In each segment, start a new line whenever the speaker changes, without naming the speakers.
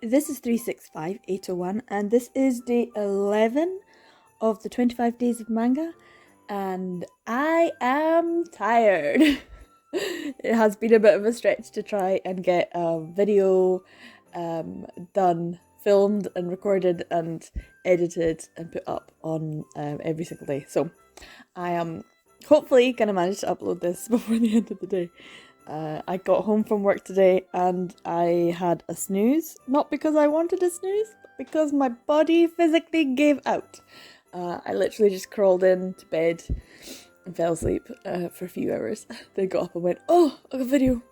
This is 365801, and this is day 11 of the 25 Days of Manga, and I am tired. It has been a bit of a stretch to try and get a video done, filmed and recorded and edited and put up on every single day. So I am hopefully going to manage to upload this before the end of the day. I got home from work today and I had a snooze. Not because I wanted a snooze, but because my body physically gave out. I literally just crawled into bed and fell asleep for a few hours. Then got up and went, oh, I got a video.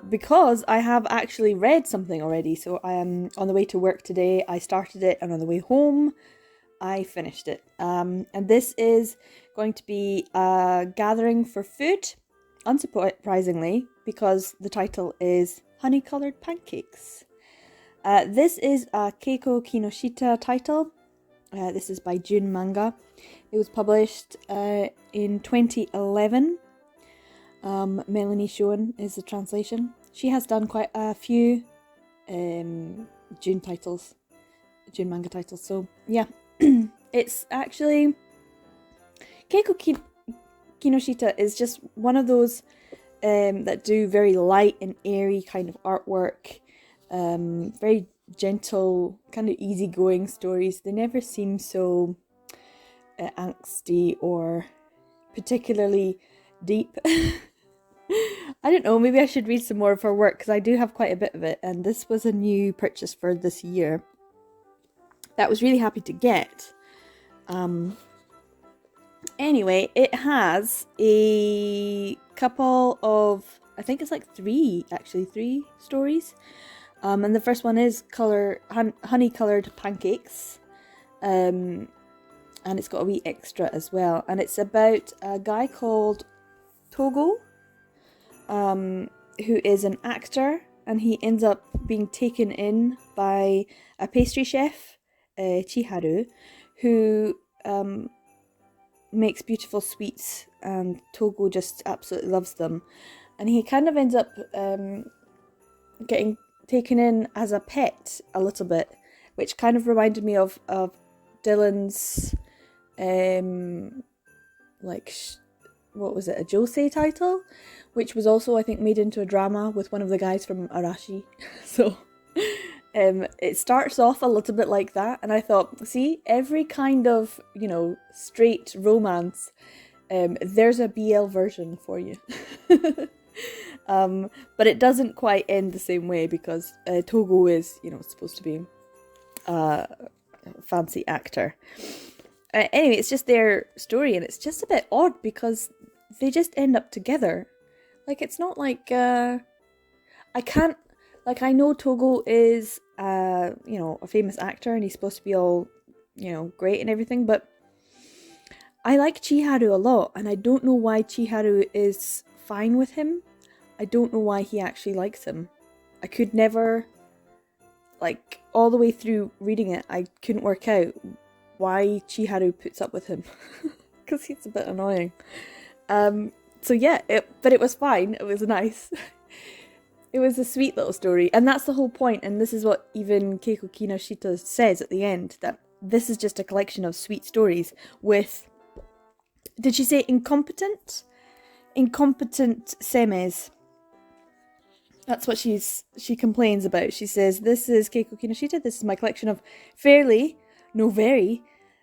Because I have actually read something already. So I am on the way to work today. I started it, and on the way home, I finished it. And this is going to be a gathering for food. Unsurprisingly, because the title is Honey-Coloured Pancakes. This is a Keiko Kinoshita title. This is by June Manga. It was published in 2011. Melanie Schoen is the translation. She has done quite a few June Manga titles. So yeah, it's actually Keiko Kinoshita is just one of those that do very light and airy kind of artwork, very gentle, kind of easygoing stories. They never seem so angsty or particularly deep. I don't know, maybe I should read some more of her work because I do have quite a bit of it, and this was a new purchase for this year that I was really happy to get. Anyway, it has a couple of, I think it's like three stories. And the first one is honey-coloured pancakes. And it's got a wee extra as well. And it's about a guy called Togo, who is an actor. And he ends up being taken in by a pastry chef, Chiharu, who makes beautiful sweets, and Togo just absolutely loves them. And he kind of ends up getting taken in as a pet a little bit, which kind of reminded me of Dylan's what was it, a Josei title, which was also, I think, made into a drama with one of the guys from Arashi. So it starts off a little bit like that, and I thought, see, every kind of, straight romance, there's a BL version for you. But it doesn't quite end the same way because Togo is, supposed to be a fancy actor. Anyway, it's just their story, and it's just a bit odd because they just end up together. Like, it's not like, I know Togo is, a famous actor, and he's supposed to be all, great and everything, but I like Chiharu a lot, and I don't know why Chiharu is fine with him. I don't know why he actually likes him. I could never, all the way through reading it, I couldn't work out why Chiharu puts up with him, because he's a bit annoying. So yeah, but it was fine. It was nice. It was a sweet little story, and that's the whole point, and this is what even Keiko Kinoshita says at the end, that this is just a collection of sweet stories with, did she say incompetent? Incompetent semes. That's what she complains about. She says, this is Keiko Kinoshita, this is my collection of very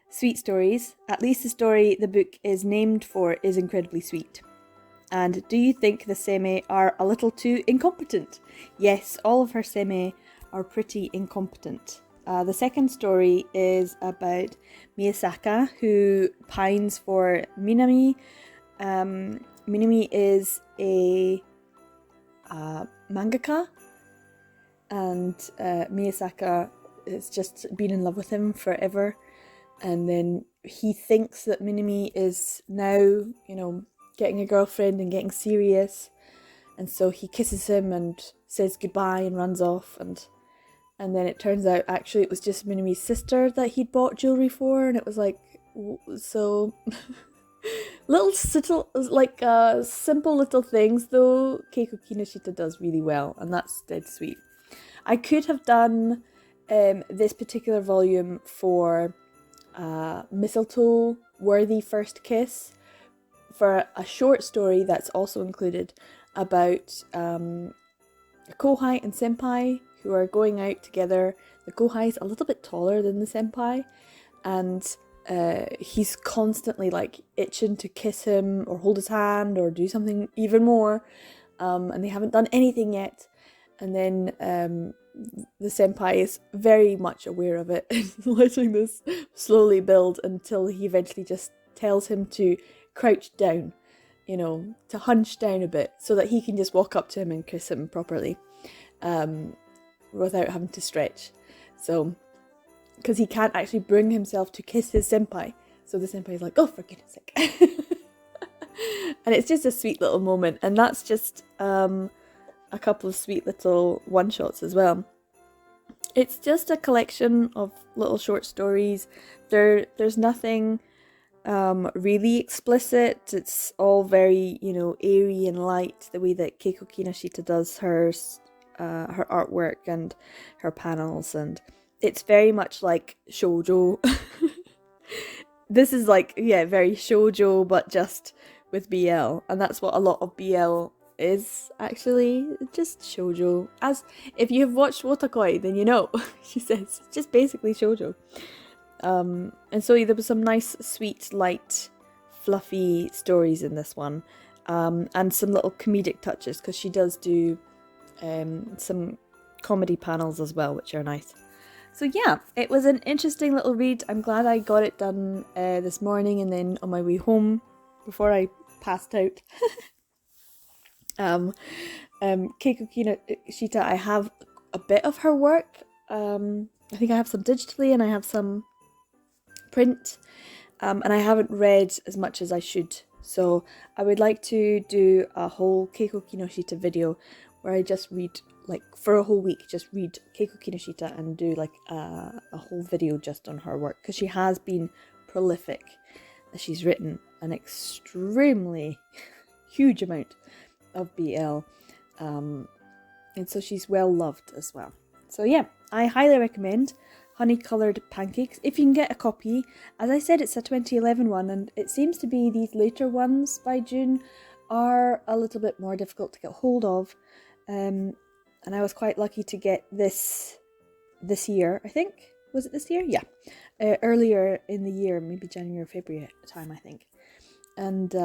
sweet stories. At least the story the book is named for is incredibly sweet. And do you think the seme are a little too incompetent? Yes, all of her seme are pretty incompetent. The second story is about Miyasaka, who pines for Minami. Minami is a mangaka, and Miyasaka has just been in love with him forever. And then he thinks that Minami is now, getting a girlfriend and getting serious, and so he kisses him and says goodbye and runs off, and then it turns out actually it was just Minami's sister that he'd bought jewelry for, and it was like, so little simple little things though Keiko Kinoshita does really well, and that's dead sweet. I could have done this particular volume for Mistletoe Worthy First Kiss, for a short story that's also included about a kohai and senpai who are going out together. The kohai is a little bit taller than the senpai, and he's constantly like itching to kiss him or hold his hand or do something even more, and they haven't done anything yet. And then the senpai is very much aware of it and letting this slowly build until he eventually just tells him to crouch down, you know, to hunch down a bit so that he can just walk up to him and kiss him properly, without having to stretch. So, because he can't actually bring himself to kiss his senpai, so the senpai is like, oh, for goodness sake. And it's just a sweet little moment, and that's just a couple of sweet little one-shots as well. It's just a collection of little short stories. There's nothing really explicit. It's all very, you know, airy and light, the way that Keiko Kinoshita does her artwork and her panels, and it's very much like shoujo. This is like, yeah, very shoujo, but just with BL, and that's what a lot of BL is actually, just shoujo. As if you've watched Wotakoi, then you know. She says it's just basically shoujo. And so there was some nice, sweet, light, fluffy stories in this one, and some little comedic touches, because she does do some comedy panels as well, which are nice. So yeah, it was an interesting little read. I'm glad I got it done this morning and then on my way home before I passed out. Keiko Kinoshita, I have a bit of her work. I think I have some digitally and I have some print, and I haven't read as much as I should, so I would like to do a whole Keiko Kinoshita video where I just read, like for a whole week, just read Keiko Kinoshita and do like a whole video just on her work, because she has been prolific. She's written an extremely huge amount of BL, and so she's well loved as well. So yeah, I highly recommend Honey Coloured Pancakes if you can get a copy. As I said, it's a 2011 one, and it seems to be these later ones by June are a little bit more difficult to get hold of, and I was quite lucky to get this year, I think. Was it this year? Yeah, earlier in the year, maybe January or February time, I think. And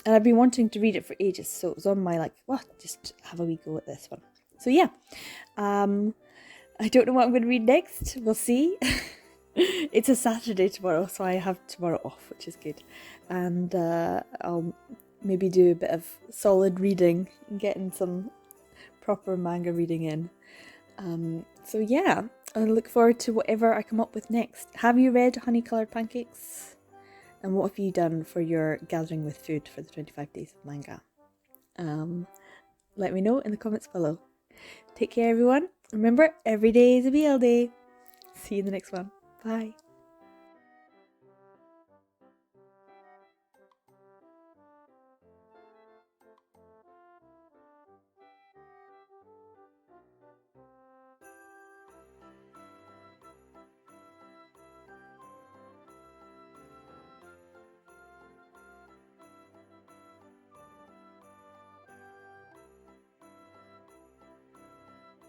I've been wanting to read it for ages, so it was on my like, well, just have a wee go at this one. So yeah, I don't know what I'm going to read next. We'll see. It's a Saturday tomorrow, so I have tomorrow off, which is good. And I'll maybe do a bit of solid reading and getting some proper manga reading in. So yeah, I look forward to whatever I come up with next. Have you read Honey Coloured Pancakes? And what have you done for your gathering with food for the 25 days of manga? Let me know in the comments below. Take care, everyone. Remember, every day is a BL day. See you in the next one. Bye.